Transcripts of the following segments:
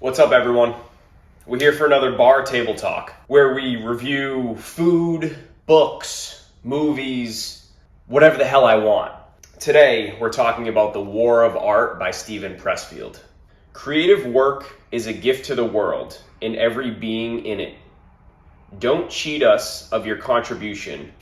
What's up, everyone? We're here for another bar table talk where we review food, books, movies, whatever the hell I want. Today, we're talking about The War of Art by Pressfield. Creative work is a gift to the world and every being in it. Don't cheat us of your contribution.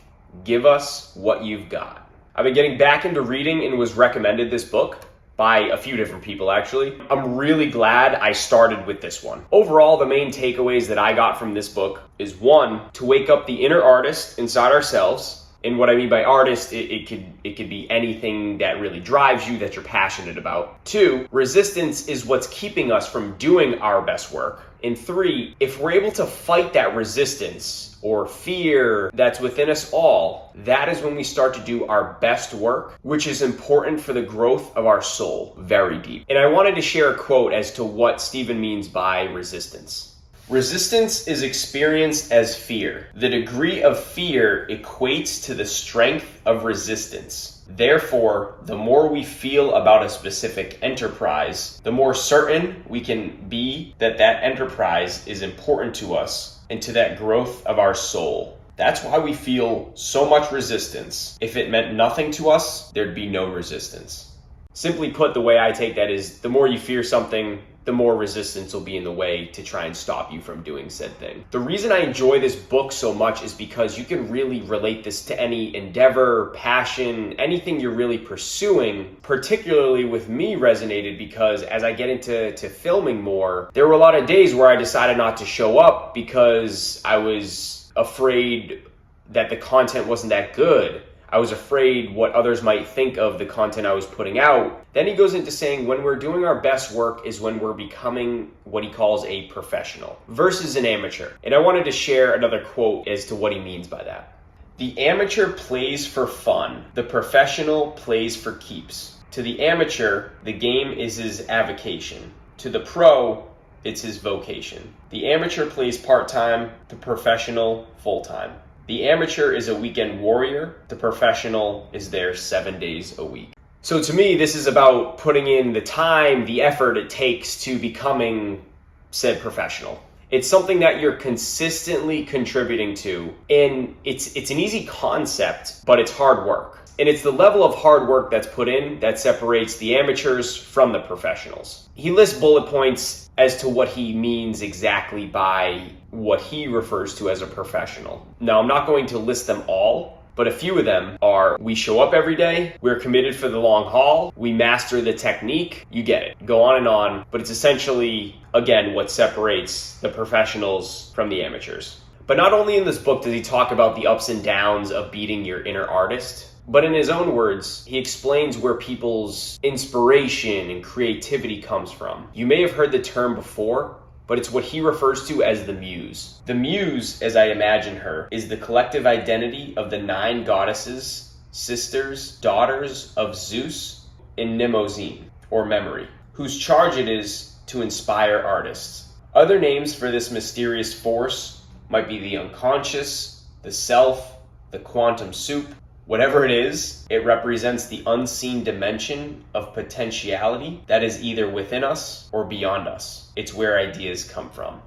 Give us what you've got. I've been getting back into reading and was recommended this book by a few different people, actually. I'm really glad I started with this one. Overall, the main takeaways that I got from this book is one, to wake up the inner artist inside ourselves. And what I mean by artist, it could be anything that really drives you, that you're passionate about. Two, resistance is what's keeping us from doing our best work. And three, if we're able to fight that resistance or fear that's within us all, that is when we start to do our best work, which is important for the growth of our soul, very deep. And I wanted to share a quote as to what Stephen means by resistance. Resistance is experienced as fear. The degree of fear equates to the strength of resistance. Therefore, the more we feel about a specific enterprise, the more certain we can be that that enterprise is important to us and to that growth of our soul. That's why we feel so much resistance. If it meant nothing to us, there'd be no resistance. Simply put, the way I take that is the more you fear something, the more resistance will be in the way to try and stop you from doing said thing. The reason I enjoy this book so much is because you can really relate this to any endeavor, passion, anything you're really pursuing. Particularly with me resonated because as I get into filming more, there were a lot of days where I decided not to show up because I was afraid that the content wasn't that good. I was afraid what others might think of the content I was putting out. Then he goes into saying when we're doing our best work is when we're becoming what he calls a professional versus an amateur. And I wanted to share another quote as to what he means by that. The amateur plays for fun. The professional plays for keeps. To the amateur, the game is his avocation. To the pro, it's his vocation. The amateur plays part-time, the professional full-time. The amateur is a weekend warrior. The professional is there 7 days a week. So to me, this is about putting in the time, the effort it takes to becoming said professional. It's something that you're consistently contributing to, and it's an easy concept, but it's hard work. And it's the level of hard work that's put in that separates the amateurs from the professionals. He lists bullet points as to what he means exactly by what he refers to as a professional. Now, I'm not going to list them all, but a few of them are: we show up every day, we're committed for the long haul, we master the technique, you get it. Go on, but it's essentially, again, what separates the professionals from the amateurs. But not only in this book does he talk about the ups and downs of beating your inner artist, but in his own words, he explains where people's inspiration and creativity comes from. You may have heard the term before, but it's what he refers to as the Muse. The Muse, as I imagine her, is the collective identity of the 9 goddesses, sisters, daughters of Zeus in Mnemosyne, or memory, whose charge it is to inspire artists. Other names for this mysterious force might be the unconscious, the self, the quantum soup. Whatever it is, it represents the unseen dimension of potentiality that is either within us or beyond us. It's where ideas come from.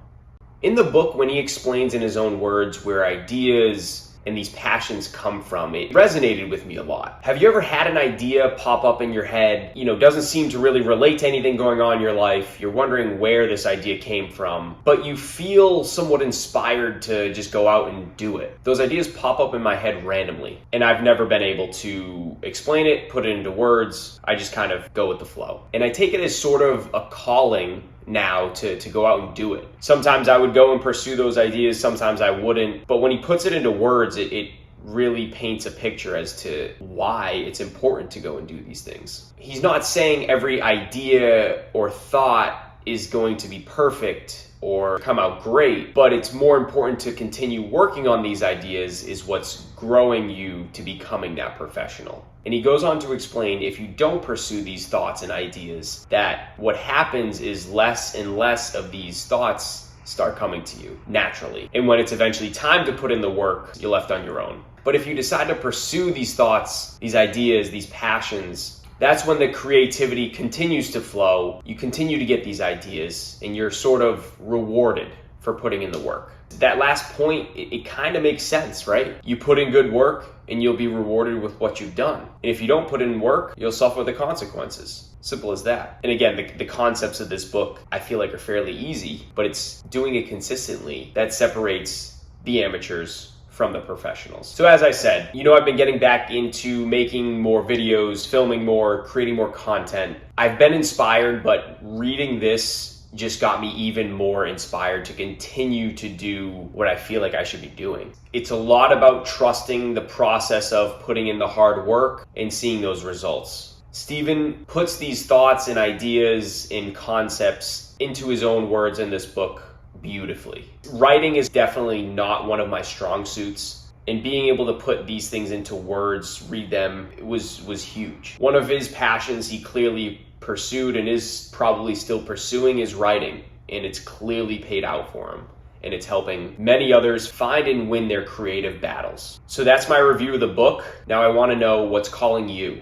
In the book, when he explains in his own words where ideas and these passions come from, it resonated with me a lot. Have you ever had an idea pop up in your head, doesn't seem to really relate to anything going on in your life? You're wondering where this idea came from, but you feel somewhat inspired to just go out and do it. Those ideas pop up in my head randomly, and I've never been able to explain it, put it into words. I just kind of go with the flow. And I take it as sort of a calling now to go out and do it. Sometimes I would go and pursue those ideas, sometimes I wouldn't. But when he puts it into words, it really paints a picture as to why it's important to go and do these things. He's not saying every idea or thought is going to be perfect or come out great, but it's more important to continue working on these ideas is what's growing you to becoming that professional. And he goes on to explain if you don't pursue these thoughts and ideas, that what happens is less and less of these thoughts start coming to you naturally. And when it's eventually time to put in the work, you're left on your own. But if you decide to pursue these thoughts, these ideas, these passions, That's when the creativity continues to flow. You continue to get these ideas and you're sort of rewarded for putting in the work. That last point, it kind of makes sense, right? You put in good work and you'll be rewarded with what you've done. And if you don't put in work, you'll suffer the consequences. Simple as that. And again, the concepts of this book, I feel like are fairly easy, but it's doing it consistently that separates the amateurs from the professionals. So as I said, I've been getting back into making more videos, filming more, creating more content. I've been inspired, but reading this just got me even more inspired to continue to do what I feel like I should be doing. It's a lot about trusting the process of putting in the hard work and seeing those results. Stephen puts these thoughts and ideas and concepts into his own words in this book beautifully. Writing is definitely not one of my strong suits, and being able to put these things into words, read them, was huge. One of his passions he clearly pursued and is probably still pursuing is writing, and it's clearly paid out for him, and it's helping many others find and win their creative battles. So that's my review of the book. Now I want to know what's calling you.